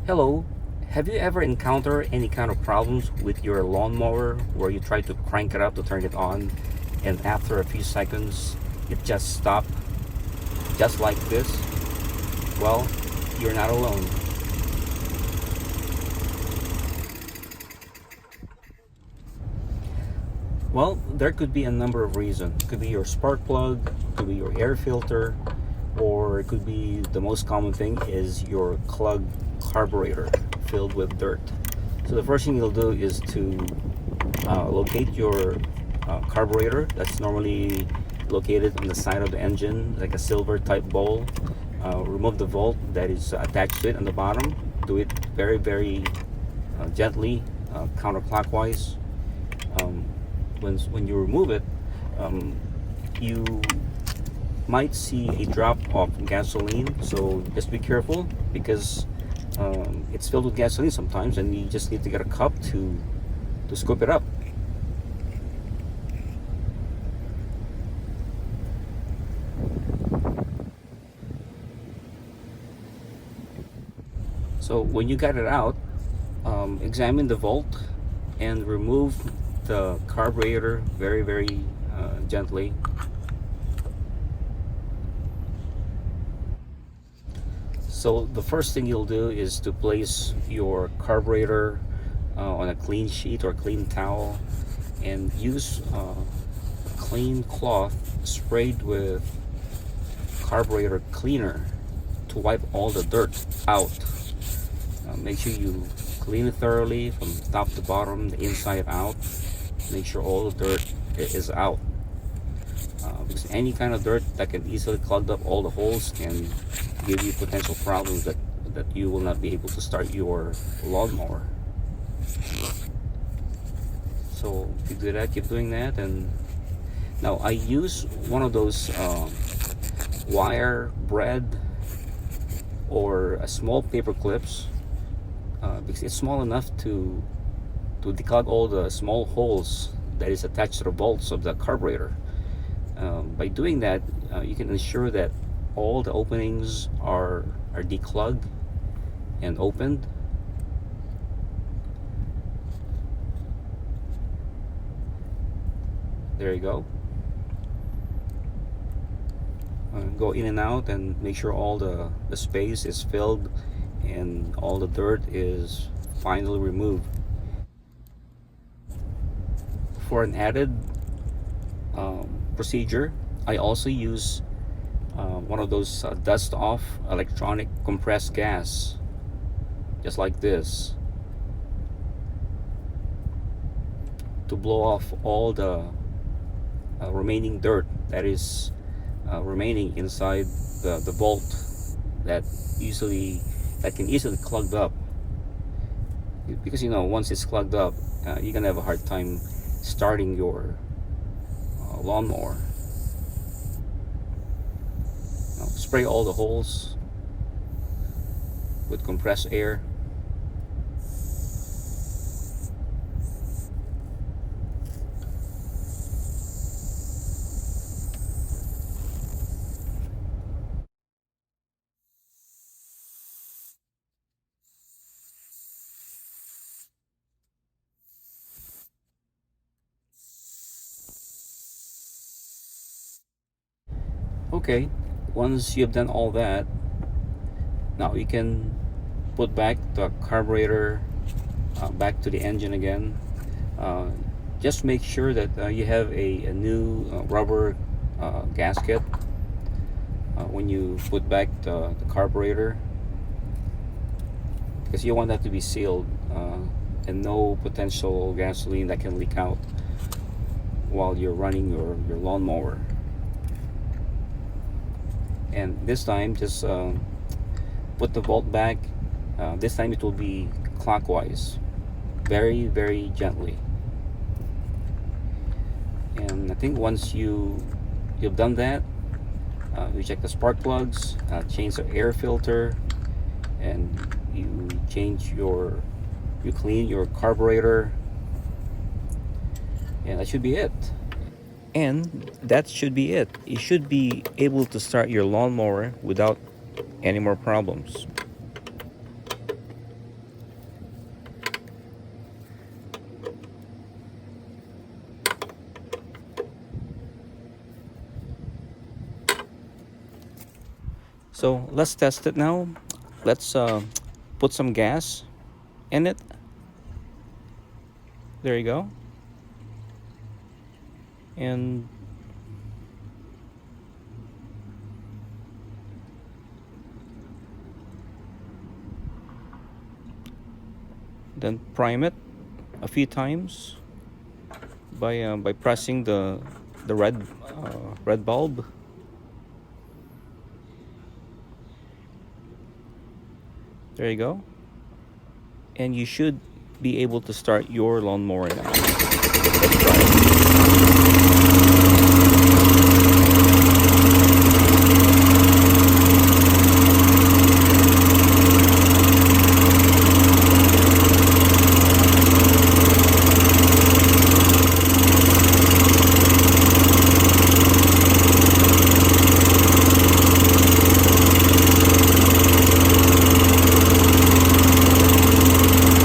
Hello, have you ever encountered any kind of problems with your lawnmower where you try to crank it up to turn it on and after a few seconds it just stopped just like this? Well, you're not alone. Well, there could be a number of reasons. It could be your spark plug, it could be your air filter, or it could be the most common thing is your clogged carburetor filled with dirt. So the first thing you'll do is to locate your carburetor. That's normally located on the side of the engine, like a silver type bowl. Remove the bolt that is attached to it on the bottom. Do it very, very gently, counterclockwise. Um, when you remove it, you might see a drop of gasoline. So just be careful because it's filled with gasoline sometimes, and you just need to get a cup to scoop it up. So when you get it out, examine the volt and remove the carburetor very, very gently. So the first thing you'll do is to place your carburetor on a clean sheet or clean towel and use clean cloth sprayed with carburetor cleaner to wipe all the dirt out. Make sure you clean it thoroughly from top to bottom, the inside out. Make sure all the dirt is out. Because any kind of dirt that can easily clog up all the holes can give you potential problems that you will not be able to start your lawnmower. So if you do that, keep doing that. And now I use one of those wire bread or a small paper clips because it's small enough to declog all the small holes that is attached to the bolts of the carburetor. By doing that, you can ensure that all the openings are declogged and opened. There you go. Go in and out and make sure all the space is filled and all the dirt is finally removed. For an added procedure, I also use one of those dust off electronic compressed gas, just like this, to blow off all the remaining dirt that is remaining inside the bolt that can easily clog up. Because once it's clogged up, you're gonna have a hard time starting your lawnmower. Now, spray all the holes with compressed air. Okay, once you've done all that, now you can put back the carburetor back to the engine again. Uh, just make sure that you have a new rubber gasket when you put back the carburetor, because you want that to be sealed and no potential gasoline that can leak out while you're running your lawnmower. And this time just put the bolt back. This time it will be clockwise, very, very gently. And I think once you've done that, you check the spark plugs, change the air filter, and you clean your carburetor, and that should be it. And that should be it. You should be able to start your lawnmower without any more problems. So let's test it now. Let's put some gas in it. There you go. And then prime it a few times by pressing the red bulb. There you go. And you should be able to start your lawnmower now. Let's try it.